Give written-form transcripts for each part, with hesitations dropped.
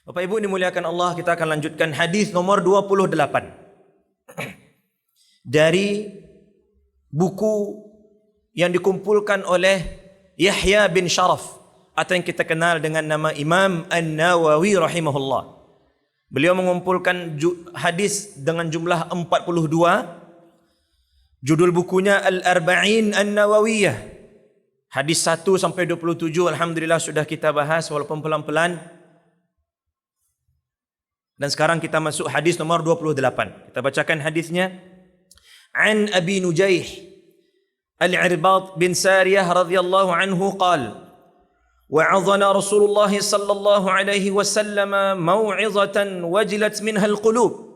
Bapak Ibu dimuliakan Allah, kita akan lanjutkan hadis nomor 28 dari buku yang dikumpulkan oleh Yahya bin Sharaf atau yang kita kenal dengan nama Imam An-Nawawi rahimahullah. Beliau mengumpulkan hadis dengan jumlah 42. Judul bukunya Al-Arba'in An-Nawawiyah. Hadis 1 sampai 27 alhamdulillah sudah kita bahas walaupun pelan-pelan. Dan sekarang kita masuk hadis nomor 28. Kita bacakan hadisnya. An Abi Nujaih Al-Irbad bin Sariyah radhiyallahu anhu qala wa'adhana Rasulullah sallallahu alaihi wasallam maw'izatan wajilat minha al-qulub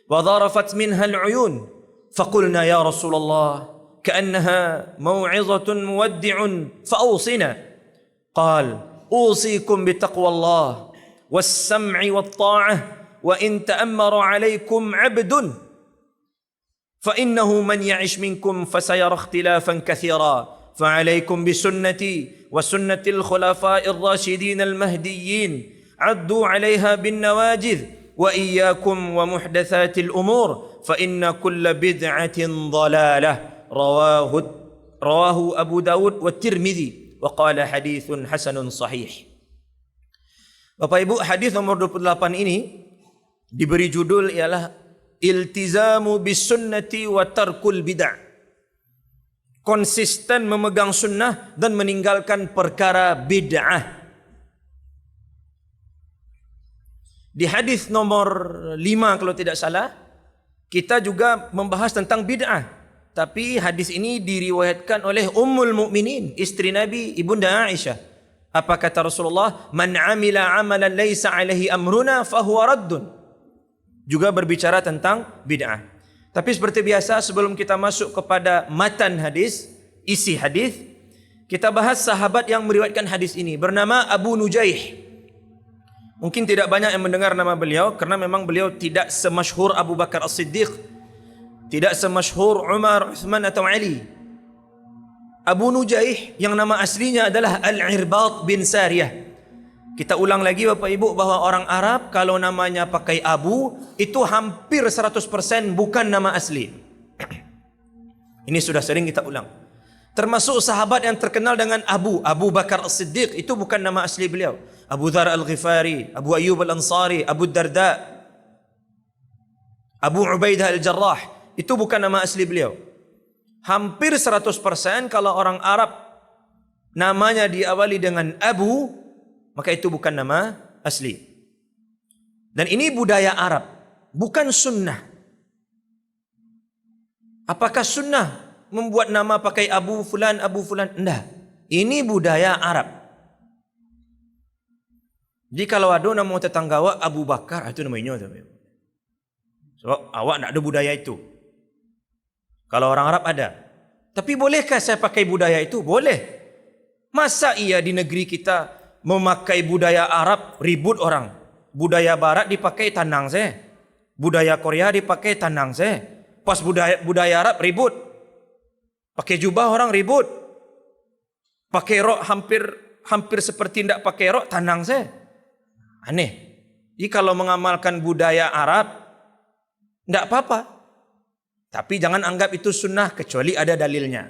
wa dharafat minha al-uyun faqulna ya Rasulullah ka'annaha maw'izatun muwaddi'un fa'awsina qala usikum bitaqwallah was-sam'i wat-ta'ah وَإِن تَأَمَّرَ عَلَيْكُمْ عَبْدٌ فَإِنَّهُ مَنْ يَعِشْ مِنْكُمْ فَسَيَرَى اخْتِلَافًا كَثِيرًا فَعَلَيْكُمْ بِسُنَّتِي وَسُنَّةِ الْخُلَفَاءِ الرَّاشِدِينَ الْمَهْدِيِّينَ عَضُّوا عَلَيْهَا بِالنَّوَاجِذِ وَإِيَّاكُمْ وَمُحْدَثَاتِ الْأُمُورِ فَإِنَّ كُلَّ بِدْعَةٍ ضَلَالَةٍ رواه أبو داود والترمذي وقال حديث حسن صحيح. Bapak Ibu, hadis nomor 28 ini diberi judul ialah Iltizamu bis sunnati wa tarkul bid'ah. Konsisten memegang sunnah dan meninggalkan perkara bid'ah. Di hadis nomor 5 kalau tidak salah, kita juga membahas tentang bid'ah. Tapi hadis ini diriwayatkan oleh Ummul Mukminin, istri Nabi Ibunda Aisyah. Apa kata Rasulullah? Man amila amalan laisa alaihi amruna fahuwa raddun. Juga berbicara tentang bid'ah. Tapi seperti biasa sebelum kita masuk kepada matan hadis, isi hadis, kita bahas sahabat yang meriwayatkan hadis ini bernama Abu Nujaih. Mungkin tidak banyak yang mendengar nama beliau karena memang beliau tidak semasyhur Abu Bakar As-Siddiq, tidak semasyhur Umar, Uthman atau Ali. Abu Nujaih yang nama aslinya adalah Al-Irbad bin Sariyah. Kita ulang lagi Bapak Ibu bahwa orang Arab kalau namanya pakai Abu itu hampir 100% bukan nama asli. Ini sudah sering kita ulang. Termasuk sahabat yang terkenal dengan Abu Bakar As-Siddiq itu bukan nama asli beliau. Abu Dzar Al-Ghifari, Abu Ayyub Al-Ansari, Abu Darda, Abu Ubaidah Al-Jarrah, itu bukan nama asli beliau. Hampir 100% kalau orang Arab namanya diawali dengan Abu, maka itu bukan nama asli. Dan ini budaya Arab, bukan sunnah. Apakah sunnah membuat nama pakai Abu Fulan, Abu Fulan? Enggak. Ini budaya Arab. Jadi kalau ada nama tetangga awak Abu Bakar, itu namanya. So, awak tak ada budaya itu. Kalau orang Arab ada. Tapi bolehkah saya pakai budaya itu? Boleh. Masa iya di negeri kita memakai budaya Arab ribut orang? Budaya Barat dipakai tanang saya. Budaya Korea dipakai tanang saya. Pas budaya Arab ribut. Pakai jubah orang ribut. Pakai rok hampir seperti tidak pakai rok tanang saya. Aneh. Jadi kalau mengamalkan budaya Arab tidak apa-apa. Tapi jangan anggap itu sunnah kecuali ada dalilnya.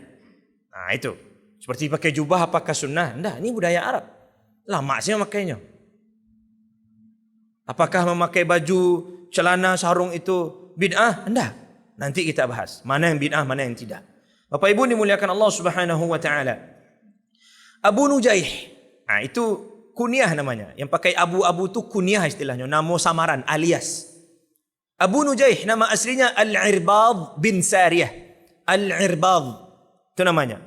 Nah itu. Seperti pakai jubah apakah sunnah? Enggak, ini budaya Arab. Lama sih memakainya. Apakah memakai baju, celana, sarung itu bid'ah? Enggak. Nanti kita bahas. Mana yang bid'ah, mana yang tidak. Bapak Ibu dimuliakan Allah Subhanahu wa taala. Abu Nujaih. Nah itu kunyah namanya. Yang pakai abu-abu itu kunyah istilahnya. Nama samaran alias. Abu Nujaih nama aslinya Al-Irbad bin Sariyah. Al-Irbad itu namanya.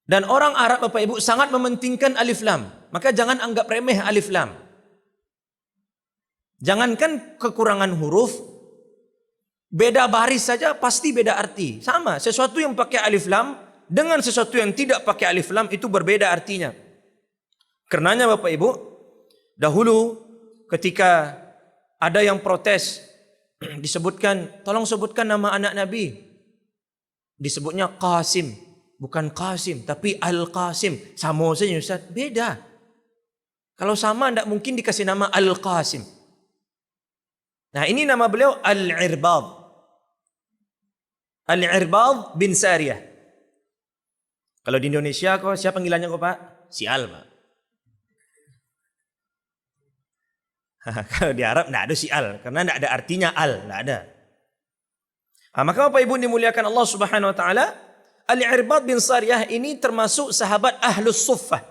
Dan orang Arab Bapak Ibu sangat mementingkan alif lam. Maka jangan anggap remeh alif lam. Jangankan kekurangan huruf, beda baris saja pasti beda arti. Sama, sesuatu yang pakai alif lam dengan sesuatu yang tidak pakai alif lam itu berbeda artinya. Karenanya Bapak Ibu, dahulu ketika ada yang protes, disebutkan, tolong sebutkan nama anak Nabi. Disebutnya Qasim. Bukan Qasim, tapi Al-Qasim. Sama saja Ustaz, beda. Kalau sama tidak mungkin dikasih nama Al-Qasim. Nah, ini nama beliau Al-Irbad. Al-Irbad bin Sariyah. Kalau di Indonesia kok siapa panggilannya kok Pak? Sial Pak. Kalau di Arab tidak ada sial, karena tidak ada artinya al, tidak ada. Maka Bapak Ibu dimuliakan Allah Subhanahu Wa Taala, Al-Irbad bin Sariyah ini termasuk sahabat Ahlus Suffah.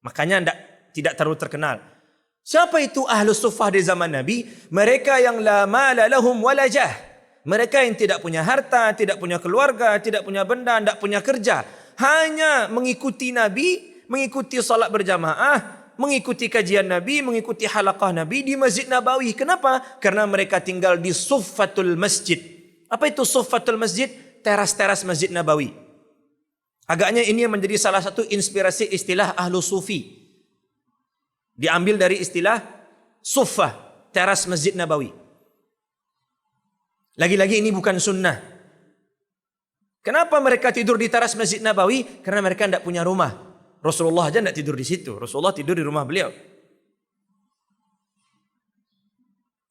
Makanya tidak terlalu terkenal. Siapa itu Ahlus Suffah di zaman Nabi? Mereka yang la mala lahum wala jah. Mereka yang tidak punya harta, tidak punya keluarga, tidak punya benda, tidak punya kerja. Hanya mengikuti Nabi, mengikuti salat berjamaah, mengikuti kajian Nabi, mengikuti halaqah Nabi di Masjid Nabawi. Kenapa? Karena mereka tinggal di Suffatul Masjid. Apa itu Suffatul Masjid? Teras-teras Masjid Nabawi. Agaknya ini yang menjadi salah satu inspirasi istilah Ahlu Sufi. Diambil dari istilah Suffah, teras Masjid Nabawi. Lagi-lagi ini bukan sunnah. Kenapa mereka tidur di teras Masjid Nabawi? Karena mereka tidak punya rumah. Rasulullah aja tidak tidur di situ. Rasulullah tidur di rumah beliau.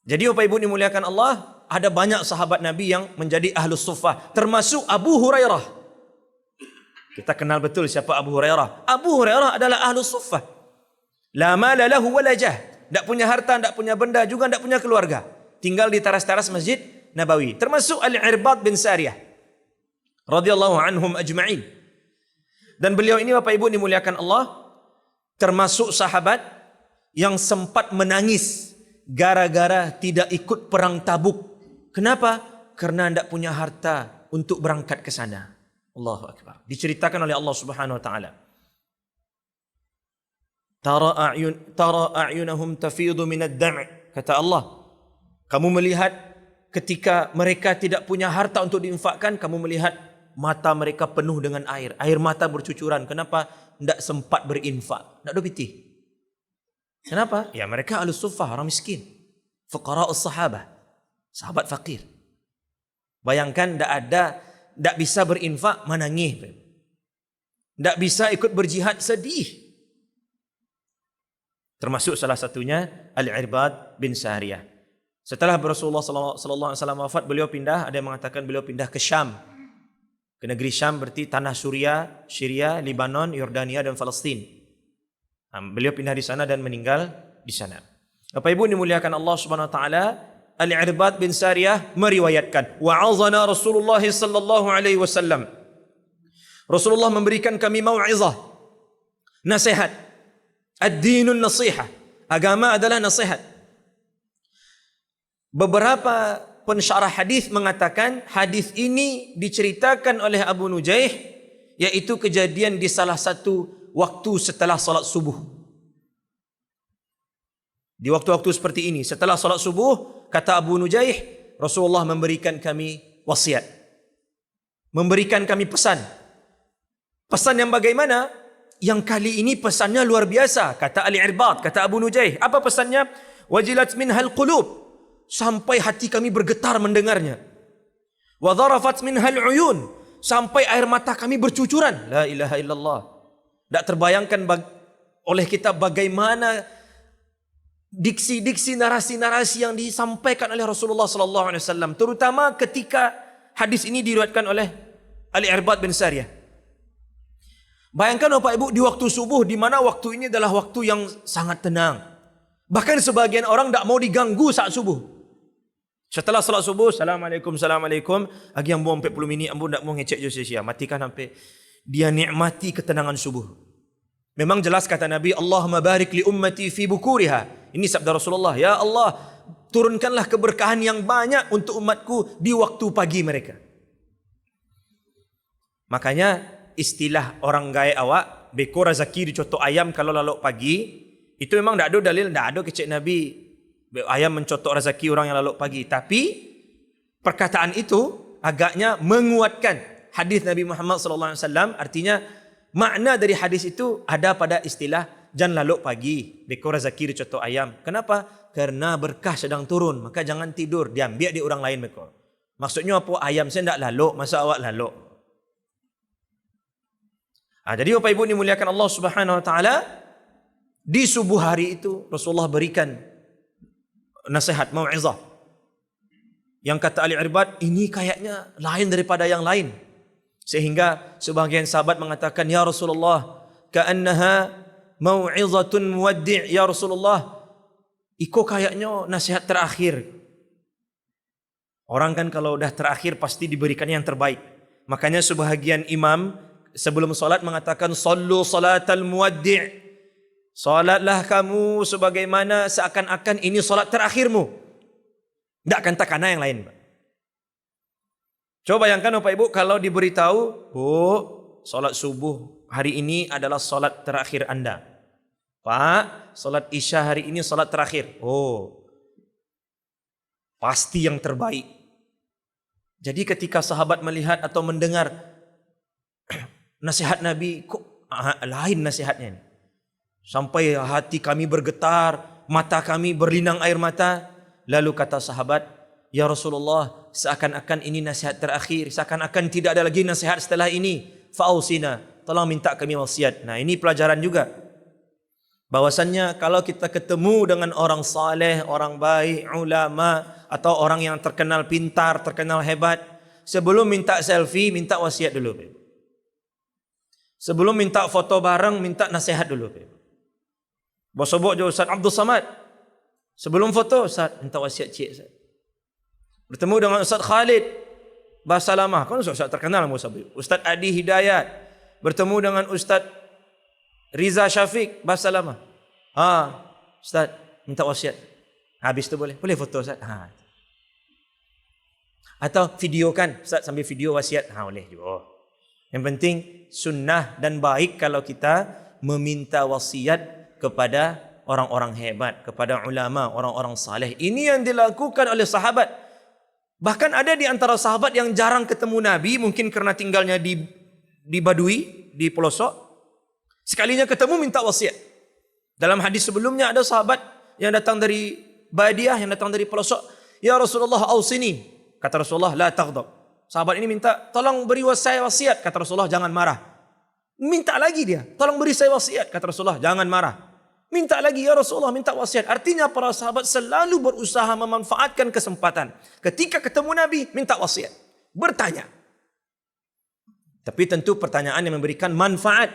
Jadi Bapak Ibu dimuliakan Allah, ada banyak sahabat Nabi yang menjadi Ahlus Suffah, termasuk Abu Hurairah. Kita kenal betul siapa Abu Hurairah. Abu Hurairah adalah Ahlus Suffah. La mala lahu wala jah. Tak punya harta, tak punya benda, juga tak punya keluarga. Tinggal di teras-teras Masjid Nabawi. Termasuk Al-Irbad bin Sariyah radhiyallahu anhum ajma'in. Dan beliau ini Bapak Ibu dimuliakan Allah, termasuk sahabat yang sempat menangis gara-gara tidak ikut perang Tabuk. Kenapa? Karena tidak punya harta untuk berangkat ke sana. Allahu Akbar. Diceritakan oleh Allah Subhanahu Wa Taala. Tara a'yunahum tafidu minad dam'. Kata Allah, kamu melihat ketika mereka tidak punya harta untuk diinfakkan, kamu melihat mata mereka penuh dengan air. Air mata bercucuran. Kenapa? Tidak sempat berinfak. Tidak ada pitih. Kenapa? Ya mereka Ahlus Suffah, orang miskin. Fuqara'us sahabah. Sahabat fakir. Bayangkan tidak bisa berinfak, menangis. Tidak bisa ikut berjihad, sedih. Termasuk salah satunya Al-Irbad bin Sariyah. Setelah Rasulullah sallallahu alaihi wasallam wafat, beliau pindah, ada yang mengatakan beliau pindah ke Syam. Ke negeri Syam berarti tanah Syria, Lebanon, Yordania dan Palestin. Beliau pindah di sana dan meninggal di sana. Bapak Ibu dimuliakan Allah Subhanahu wa taala, Al-Irbad bin Sariyah meriwayatkan, wa'azana Rasulullah sallallahu alaihi wasallam. Rasulullah memberikan kami mau'izah, nasihat. Ad-dinun nasihah. Agama adalah nasihat. Beberapa pensyarah hadis mengatakan hadis ini diceritakan oleh Abu Nujaih, yaitu kejadian di salah satu waktu setelah salat subuh. Di waktu-waktu seperti ini, setelah salat subuh, kata Abu Nujaih, Rasulullah memberikan kami wasiat. Memberikan kami pesan. Pesan yang bagaimana? Yang kali ini pesannya luar biasa, kata Al-Irbad, kata Abu Nujaih. Apa pesannya? Wajilat minhal qulub, sampai hati kami bergetar mendengarnya. Wa dharafat minhal uyun, sampai air mata kami bercucuran. La ilaha illallah. Tak terbayangkan oleh kita bagaimana diksi-diksi, narasi-narasi yang disampaikan oleh Rasulullah sallallahu alaihi wasallam, terutama ketika hadis ini diriwayatkan oleh Al-Irbad bin Sariyah. Bayangkan Bapak Ibu di waktu subuh, di mana waktu ini adalah waktu yang sangat tenang. Bahkan sebagian orang tak mau diganggu saat subuh. Setelah salat subuh, Assalamualaikum, Assalamualaikum. Lagi yang buang 40 minit, ambo tak mau ngecek je sia-sia. Matikan sampai dia nikmati ketenangan subuh. Memang jelas kata Nabi, Allahumma barik li ummati fi bukuriha. Ini sabda Rasulullah. Ya Allah, turunkanlah keberkahan yang banyak untuk umatku di waktu pagi mereka. Makanya istilah orang gaya awak, beko rezeki dicotok ayam kalau lalok pagi, itu memang tak ada dalil, tak ada kecek Nabi ayam mencotok rezeki orang yang lalok pagi. Tapi perkataan itu agaknya menguatkan hadis Nabi Muhammad SAW. Artinya makna dari hadis itu ada pada istilah jangan lalok pagi, beko rezeki dicotok ayam. Kenapa? Karena berkah sedang turun, maka jangan tidur, diambil di orang lain beko. Maksudnya apa? Ayam saya tak lalok, masa awak lalok? Jadi Bapak Ibu dimuliakan Allah Subhanahu wa taala, Di subuh hari itu Rasulullah berikan nasihat, mau'izah. Yang kata Ali Irbad, ini kayaknya lain daripada yang lain. Sehingga sebagian sahabat mengatakan, ya Rasulullah, ka'annaha mau'izatun muwaddi'. Ya Rasulullah, iko kayaknya nasihat terakhir. Orang kan kalau udah terakhir pasti diberikan yang terbaik. Makanya sebahagian imam sebelum solat mengatakan, sallu salatal muwaddi'. Solatlah kamu sebagaimana seakan-akan ini solat terakhirmu. Tidak akan takana yang lain. Coba bayangkan Bapak Ibu kalau diberitahu, oh, solat subuh hari ini adalah solat terakhir Anda. Pak, solat isya hari ini solat terakhir. Oh, pasti yang terbaik. Jadi ketika sahabat melihat atau mendengar nasihat Nabi, kok lain nasihatnya. Sampai hati kami bergetar, mata kami berlinang air mata. Lalu kata sahabat, ya Rasulullah, seakan-akan ini nasihat terakhir, seakan-akan tidak ada lagi nasihat setelah ini. Fa'ausina, tolong minta kami wasiat. Nah, ini pelajaran juga. Bahwasannya kalau kita ketemu dengan orang saleh, orang baik, ulama, atau orang yang terkenal pintar, terkenal hebat, sebelum minta selfie, minta wasiat dulu. Sebelum minta foto bareng, minta nasihat dulu. Bosobok je Ustaz Abdul Samad. Sebelum foto, Ustaz, minta wasiat cik. Ustaz. Bertemu dengan Ustaz Khalid Basalamah. Kan Ustaz terkenal. Ustaz Adi Hidayat. Bertemu dengan Ustaz Riza Syafiq Basalamah. Ustaz, minta wasiat. Habis tu boleh? Boleh foto, Ustaz? Atau videokan, Ustaz, sambil video wasiat. Boleh juga. Yang penting, sunnah dan baik kalau kita meminta wasiat kepada orang-orang hebat, kepada ulama, orang-orang saleh. Ini yang dilakukan oleh sahabat. Bahkan ada di antara sahabat yang jarang ketemu Nabi, mungkin karena tinggalnya di Badui, di pelosok. Sekalinya ketemu minta wasiat. Dalam hadis sebelumnya ada sahabat yang datang dari Badiah, yang datang dari pelosok. Ya Rasulullah, ausini. Kata Rasulullah, la taghdab. Sahabat ini minta, tolong beri saya wasiat. Kata Rasulullah, jangan marah. Minta lagi dia, tolong beri saya wasiat. Kata Rasulullah, jangan marah. Minta lagi, ya Rasulullah, minta wasiat. Artinya para sahabat selalu berusaha memanfaatkan kesempatan. Ketika ketemu Nabi, minta wasiat. Bertanya. Tapi tentu pertanyaan yang memberikan manfaat.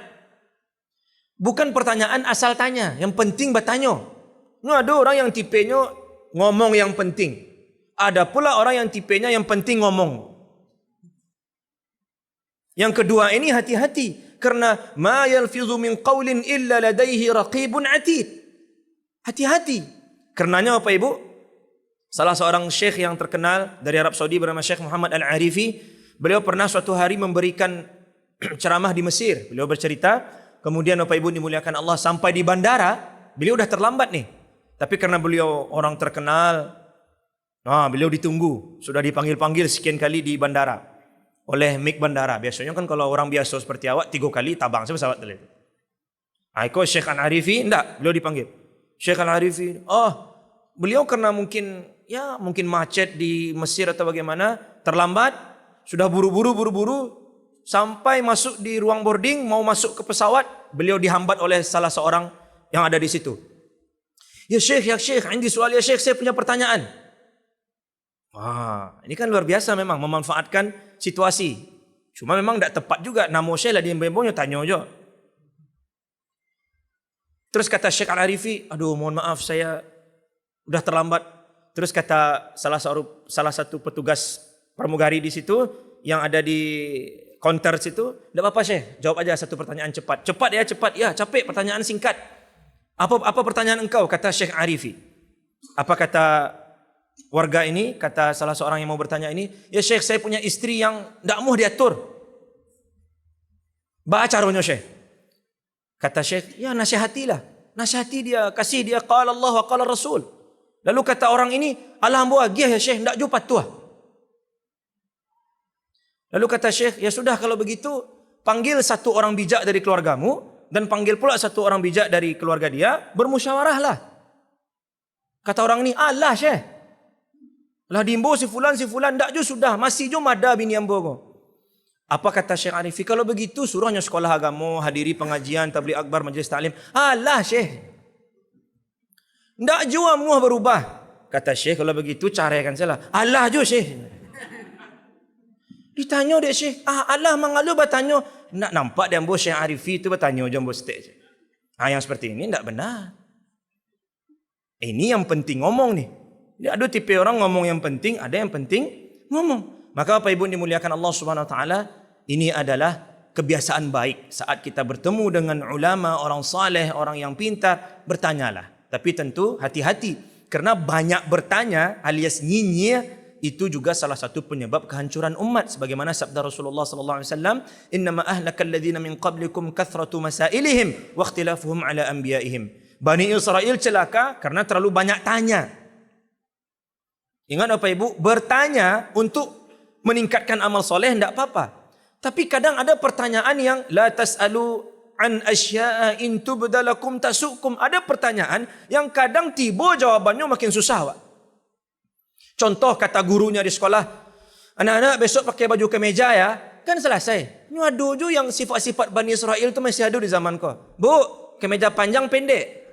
Bukan pertanyaan asal tanya. Yang penting bertanya. Ada orang yang tipenya ngomong yang penting. Ada pula orang yang tipenya yang penting ngomong. Yang kedua ini hati-hati. Karena ma yalfizu min qawlin illa ladaihi raqibun atid. Hati-hati. Karenanya Bapak Ibu, salah seorang syekh yang terkenal dari Arab Saudi bernama Syekh Muhammad Al-Arifi, beliau pernah suatu hari memberikan ceramah di Mesir. Beliau bercerita, kemudian Bapak Ibu dimuliakan Allah, sampai di bandara, beliau dah terlambat nih. Tapi karena beliau orang terkenal, beliau ditunggu, sudah dipanggil-panggil sekian kali di bandara. Oleh mik bandara. Biasanya kan kalau orang biasa seperti awak 3 kali tabang saya pesawat tadi. Ikut Syekh Al-Arifi, enggak, beliau dipanggil. Syekh Al-Arifi, beliau karena mungkin macet di Mesir atau bagaimana, terlambat, sudah buru-buru sampai masuk di ruang boarding, mau masuk ke pesawat, beliau dihambat oleh salah seorang yang ada di situ. Ya Syekh, indi soal ya Syekh, saya punya pertanyaan. Ini kan luar biasa memang memanfaatkan situasi. Cuma memang tidak tepat juga. Nama Syekh lah dia yang tanya aja. Terus kata Syekh Al-Arifi, aduh mohon maaf saya udah terlambat. Terus kata salah satu petugas pramugari di situ yang ada di counter situ, tidak apa-apa Syekh, jawab aja satu pertanyaan cepat. Cepat ya, cepat. Ya, capek pertanyaan singkat. Apa pertanyaan engkau? Kata Syekh Arifi. Apa kata warga ini, kata salah seorang yang mau bertanya ini, ya Syekh, saya punya istri yang tidak mau diatur. Baca caranya Syekh. Kata Syekh, ya nasihatilah. Nasihati dia, kasih dia qala Allah wa qala Rasul. Lalu kata orang ini, alhamdulillah ya Syekh, tidak jumpa tuah. Lalu kata Syekh, ya sudah kalau begitu, panggil satu orang bijak dari keluargamu, dan panggil pula satu orang bijak dari keluarga dia, bermusyawarahlah. Kata orang ini, Allah Syekh. Lah dimbo si fulan, tak ju sudah, masih ju mada bini ambo ko. Apa kata Syekh Arifi? Kalau begitu suruhnya sekolah agama, hadiri pengajian, tabligh akbar, majlis taklim. Allah Syekh. Ndak jua muah berubah. Kata Syekh, kalau begitu caraikan saya lah. Allah jo Syekh. Ditanya dia Syekh, Allah mengalu bertanya. Nak nampak dia bos Syekh Arifi tu bertanya je bos stage. Yang seperti ini ndak benar. Ini yang penting ngomong nih. Dia ada tipe orang ngomong yang penting, ada yang penting ngomong. Maka Bapak Ibu dimuliakan Allah Subhanahu Wa Taala, ini adalah kebiasaan baik saat kita bertemu dengan ulama, orang saleh, orang yang pintar, bertanyalah. Tapi tentu hati-hati, karena banyak bertanya alias nyinyir itu juga salah satu penyebab kehancuran umat. Sebagaimana sabda Rasulullah sallallahu alaihi wasallam, "Innama ahlakal ladzina min qablikum kathratu masailihim wa ikhtilafuhum ala anbiya'ihim." Bani Israel celaka karena terlalu banyak tanya. Ingat Bapak Ibu, bertanya untuk meningkatkan amal soleh tidak apa-apa. Tapi kadang ada pertanyaan yang la tas'alu an asya'a in tubdalakum tasukum. Ada pertanyaan yang kadang tiba jawabannya makin susah, Pak. Contoh kata gurunya di sekolah, anak-anak besok pakai baju kemeja ya. Kan selesai. Ini ada je yang sifat-sifat Bani Israel itu masih ada di zaman kau. Bu, kemeja panjang pendek.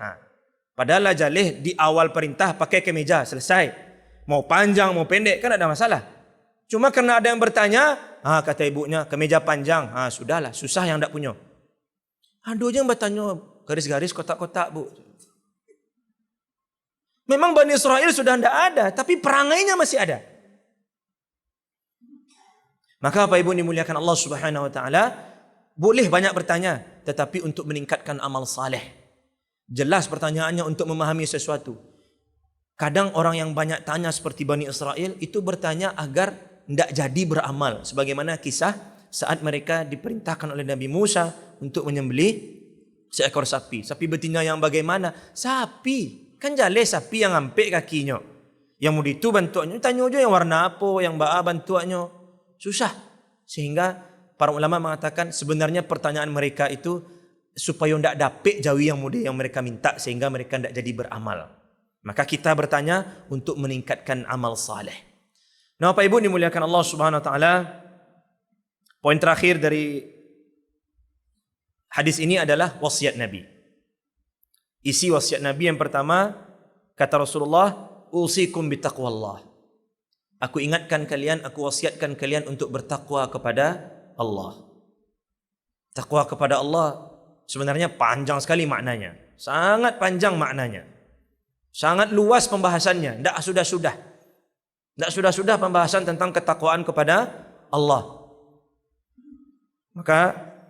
Padahal lah jalih di awal perintah pakai kemeja, selesai. Mau panjang mau pendek kan ada masalah. Cuma karena ada yang bertanya, kata ibunya kemeja panjang, sudahlah, susah yang tak punya. Ada je yang bertanya garis-garis kotak-kotak bu. Memang Bani Israel sudah tidak ada, tapi perangainya masih ada. Maka Bapak Ibu dimuliakan Allah Subhanahu Wa Taala, boleh banyak bertanya, tetapi untuk meningkatkan amal saleh. Jelas pertanyaannya untuk memahami sesuatu. Kadang orang yang banyak tanya seperti Bani Israel itu bertanya agar tidak jadi beramal. Sebagaimana kisah saat mereka diperintahkan oleh Nabi Musa untuk menyembelih seekor sapi. Sapi betina yang bagaimana? Sapi. Kan jale sapi yang ampek kakinya. Yang mau itu bantuannya. Tanya aja yang warna apa, yang baa bantuannya. Susah. Sehingga para ulama mengatakan sebenarnya pertanyaan mereka itu supaya tidak dapet jawi yang mudah yang mereka minta. Sehingga mereka tidak jadi beramal. Maka kita bertanya untuk meningkatkan amal saleh. Nah Bapak Ibu dimuliakan Allah Subhanahu Wa Taala. Poin terakhir dari hadis ini adalah wasiat Nabi. Isi wasiat Nabi yang pertama, kata Rasulullah, usikum bitaqwallah. Aku ingatkan kalian, aku wasiatkan kalian untuk bertakwa kepada Allah. Takwa kepada Allah sebenarnya panjang sekali maknanya. Sangat panjang maknanya. Sangat luas pembahasannya. Tidak sudah-sudah. Tidak sudah-sudah pembahasan tentang ketakwaan kepada Allah. Maka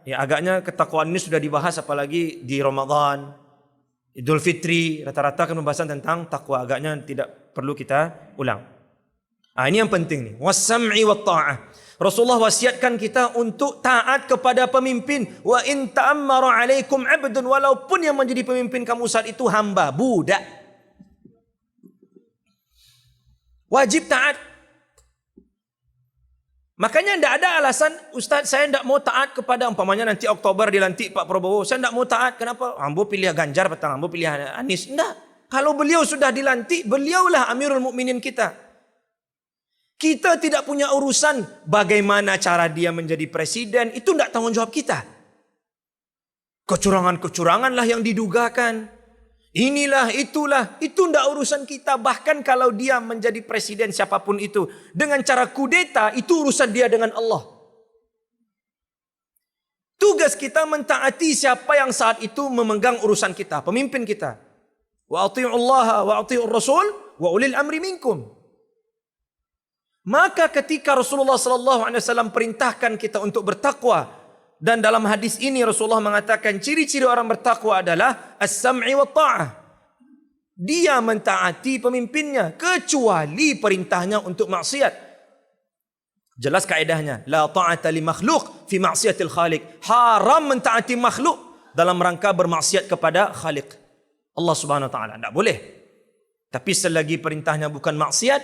ya agaknya ketakwaan ini sudah dibahas apalagi di Ramadan, Idul Fitri, rata-rata kan pembahasan tentang takwa. Agaknya tidak perlu kita ulang. Ini yang penting nih. Was-sam'i wat-ta'ah. Rasulullah wasiatkan kita untuk taat kepada pemimpin. Wa in ta'ammara 'alaikum 'abdun, walaupun yang menjadi pemimpin kamu saat itu hamba, budak. Wajib taat. Makanya tidak ada alasan, Ustaz saya tidak mau taat kepada, umpamanya nanti Oktober dilantik Pak Prabowo, saya tidak mau taat. Kenapa? Ambo pilih Ganjar, petang ambo pilih Anies. Tidak. Kalau beliau sudah dilantik, beliaulah Amirul Mukminin kita. Kita tidak punya urusan bagaimana cara dia menjadi presiden, itu tidak tanggung jawab kita. Kecurangan-kecuranganlah yang didugakan. Inilah, itulah, itu tidak urusan kita. Bahkan kalau dia menjadi presiden siapapun itu, dengan cara kudeta, itu urusan dia dengan Allah. Tugas kita mentaati siapa yang saat itu memegang urusan kita, pemimpin kita. Wa ati'ullaha wa ati'ur rasul wa ulil amri minkum. Maka ketika Rasulullah SAW perintahkan kita untuk bertakwa, dan dalam hadis ini Rasulullah mengatakan ciri-ciri orang bertakwa adalah as-sam'i wa ta'ah. Dia mentaati pemimpinnya kecuali perintahnya untuk maksiat. Jelas kaedahnya, la ta'ata li makhluk fi maksiatil khaliq. Haram mentaati makhluk dalam rangka bermaksiat kepada Khaliq Allah Subhanahu wa taala. Tidak boleh. Tapi selagi perintahnya bukan maksiat,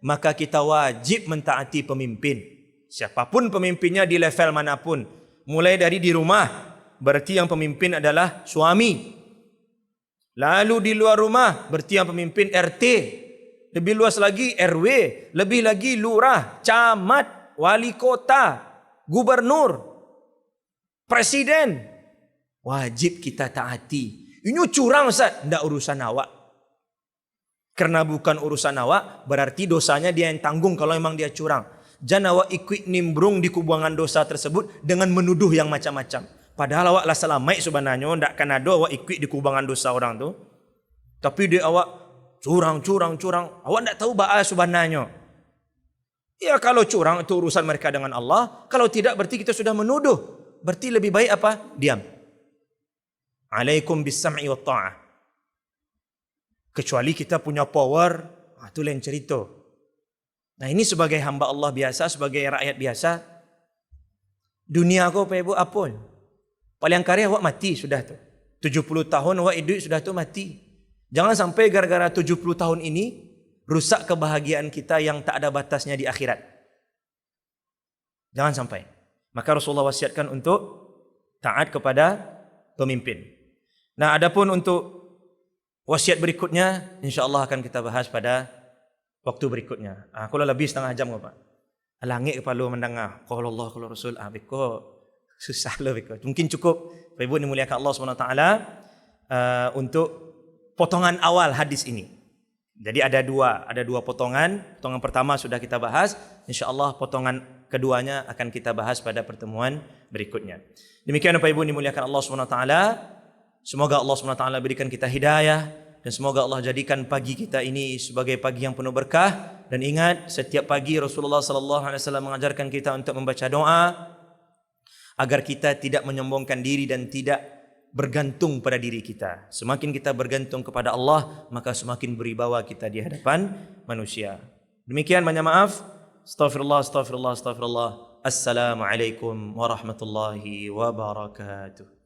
maka kita wajib mentaati pemimpin. Siapapun pemimpinnya di level manapun. Mulai dari di rumah, berarti yang pemimpin adalah suami. Lalu di luar rumah, berarti yang pemimpin RT. Lebih luas lagi RW, lebih lagi lurah, camat, wali kota, gubernur, presiden. Wajib kita taati. Ini curang Ustaz, tidak urusan awak. Karena bukan urusan awak, berarti dosanya dia yang tanggung kalau memang dia curang. Jangan awak ikut nimbrung di kubangan dosa tersebut dengan menuduh yang macam-macam. Padahal awak lah selamat sebenarnya, tak kan ada awak ikut di kubangan dosa orang tu. Tapi dia awak curang. Awak tak tahu bahaya sebenarnya. Ya kalau curang itu urusan mereka dengan Allah. Kalau tidak berarti kita sudah menuduh. Berarti lebih baik apa? Diam. Alaikum bis sam'i wa ta'ah. Kecuali kita punya power, itu lain cerita. Nah ini sebagai hamba Allah biasa, sebagai rakyat biasa, dunia aku apa? Paling karya awak mati sudah tu. 70 tahun awak hidup sudah tu mati. Jangan sampai gara-gara 70 tahun ini rusak kebahagiaan kita yang tak ada batasnya di akhirat. Jangan sampai. Maka Rasulullah wasiatkan untuk taat kepada pemimpin. Nah, adapun untuk wasiat berikutnya, insya-Allah akan kita bahas pada waktu berikutnya. Kalau lebih setengah jam Pak. Langit kepala mendengar. Qala Allah, qala Rasul. Beko susah lah beko. Mungkin cukup Bapak Ibu dimuliakan Allah SWT untuk potongan awal hadis ini. Jadi ada dua potongan. Potongan pertama sudah kita bahas. Insya-Allah potongan keduanya akan kita bahas pada pertemuan berikutnya. Demikian Bapak Ibu dimuliakan Allah SWT. Semoga Allah SWT berikan kita hidayah dan semoga Allah jadikan pagi kita ini sebagai pagi yang penuh berkah. Dan ingat, setiap pagi Rasulullah SAW mengajarkan kita untuk membaca doa agar kita tidak menyombongkan diri dan tidak bergantung pada diri kita. Semakin kita bergantung kepada Allah, maka semakin beribawa kita di hadapan manusia. Demikian, banyak maaf. Astaghfirullah. Assalamualaikum warahmatullahi wabarakatuh.